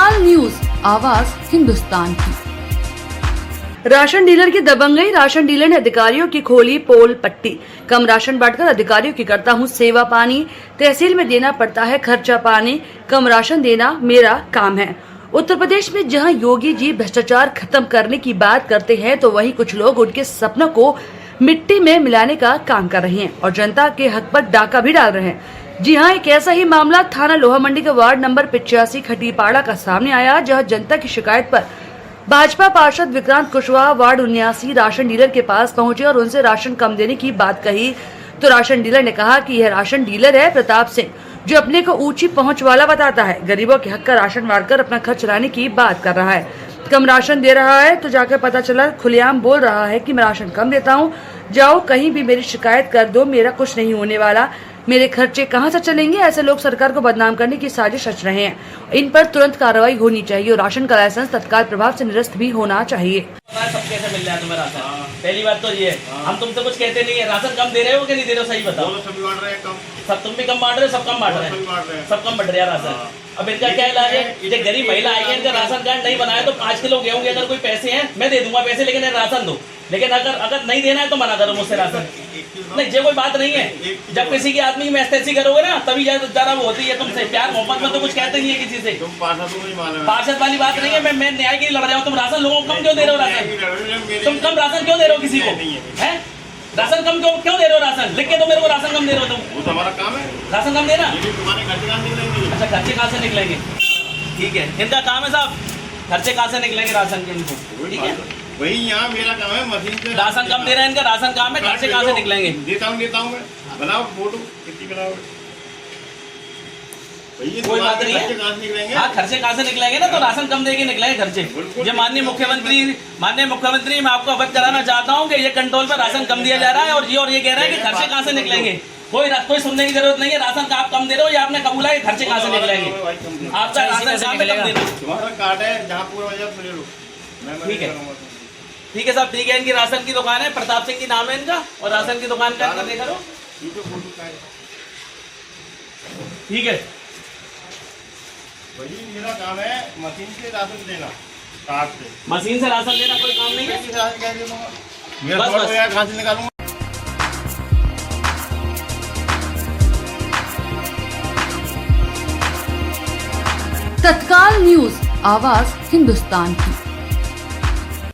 तत्काल न्यूज, आवाज हिंदुस्तान की। राशन डीलर की दबंगई। राशन डीलर ने अधिकारियों की खोली पोल पट्टी। कम राशन बांटकर अधिकारियों की करता हूं सेवा पानी। तहसील में देना पड़ता है खर्चा पानी। कम राशन देना मेरा काम है। उत्तर प्रदेश में जहां योगी जी भ्रष्टाचार खत्म करने की बात करते हैं, तो वहीं कुछ लोग उनके सपनों को मिट्टी में मिलाने का काम कर रहे हैं और जनता के हक पर डाका भी डाल रहे हैं। जी हां, एक ऐसा ही मामला थाना लोहा मंडी के वार्ड नंबर 85 खटीपाड़ा का सामने आया, जहां जनता की शिकायत पर भाजपा पार्षद Vikrant Kushwaha ward 79 ration dealer के पास पहुंचे और उनसे राशन कम देने की बात कही। तो राशन डीलर ने कहा कि यह राशन डीलर है प्रताप सिंह, जो अपने को ऊंची पहुंच वाला बताता है। गरीबों के हक का राशन बांटकर अपना खर्च चलाने की बात कर रहा है। कम राशन दे रहा है तो जाकर पता चला खुलेआम बोल रहा है कि मैं राशन कम देता हूं, जाओ कहीं भी मेरी शिकायत कर दो, मेरा कुछ नहीं होने वाला, मेरे खर्चे कहां से चलेंगे। ऐसे लोग सरकार को बदनाम करने की साजिश रच रहे हैं। इन पर तुरंत कार्रवाई होनी चाहिए और राशन का लाइसेंस तत्काल प्रभाव से निरस्त भी होना चाहिए। सब कैसे मिल जाए तुम्हें राशन? पहली बात तो ये हम तुमसे कुछ कहते नहीं है। राशन कम दे रहे हो कि नहीं दे रहे हो, सही बताओ। सभी बांट रहे हैं कम। सब तुम भी कम बांट रहे हो, सब कम बांट रहे हैं, सब कम बढ़ रहा है राशन। अब इनका क्या इलाज है? ये गरीब महिला आई है, इनका राशन कार्ड नहीं बनाया तो 5 किलो गेहूं के अगर कोई पैसे हैं मैं दे दूंगा पैसे, लेकिन राशन दो। लेकिन अगर नहीं देना है तो मना करो मुझसे राशन। नहीं, ये कोई बात नहीं है। जब किसी की आदमी में ऐसी करोगे ना तभी ज्यादा वो होती है। तुमसे प्यार मोहब्बत में तो कुछ कहते नहीं है किसी से। पार्षद वाली बात नहीं है। मैं न्याय के लिए लड़ रहा हूँ। तुम राशन लोगों को कम क्यों दे रहे हो? राशन तुम कम राशन क्यों दे रहे हो किसी को? है राशन कम क्यों दे रहे हो? राशन लिख के तो मेरे को राशन कम दे रहे हो तुम। वो हमारा काम है राशन कम देना। तुम्हारे खर्चे कहाँ निकलेंगे? अच्छा, खर्चे कहाँ से निकलेंगे? ठीक है, इनका काम है साहब, खर्चे कहाँ से निकलेंगे राशन के इनको? ठीक है, वही यहाँ मेरा काम है मशीन से राशन कम दे रहे हैं, इनका राशन काम है, खर्चे कहाँ से निकलेंगे? देता हूँ मैं। बनाओ फोटो कितनी बनाओ। कोई बात नहीं है। हाँ, खर्चे कहाँ से निकलेंगे ना, तो राशन कम देके निकलेंगे खर्चे। ये माननीय मुख्यमंत्री मैं आपको अवगत कराना चाहता हूँ कि ये कंट्रोल पर राशन कम दिया जा रहा है और ये कह रहा है कि खर्चे कहाँ से निकलेंगे। कोई सुनने की जरूरत नहीं है। राशन का आप कम दे रहे हो, ये आपने कबूला है, खर्चे कहाँ से निकलेंगे? आपका राशन कम दे दो। तुम्हारा कार्ड है जहाँ पूरा वजह ले लो। ठीक है, ठीक है साहब, ठीक है। इनकी राशन की दुकान है, प्रताप सिंह की नाम है इनका, और राशन की दुकान का देखा लो। ठीक है, वही मेरा काम है मशीन से राशन देना, कार्ड से। मशीन से राशन देना कोई काम नहीं है। बस कहाँ से निकालूंगा? तत्काल न्यूज, आवाज हिंदुस्तान की।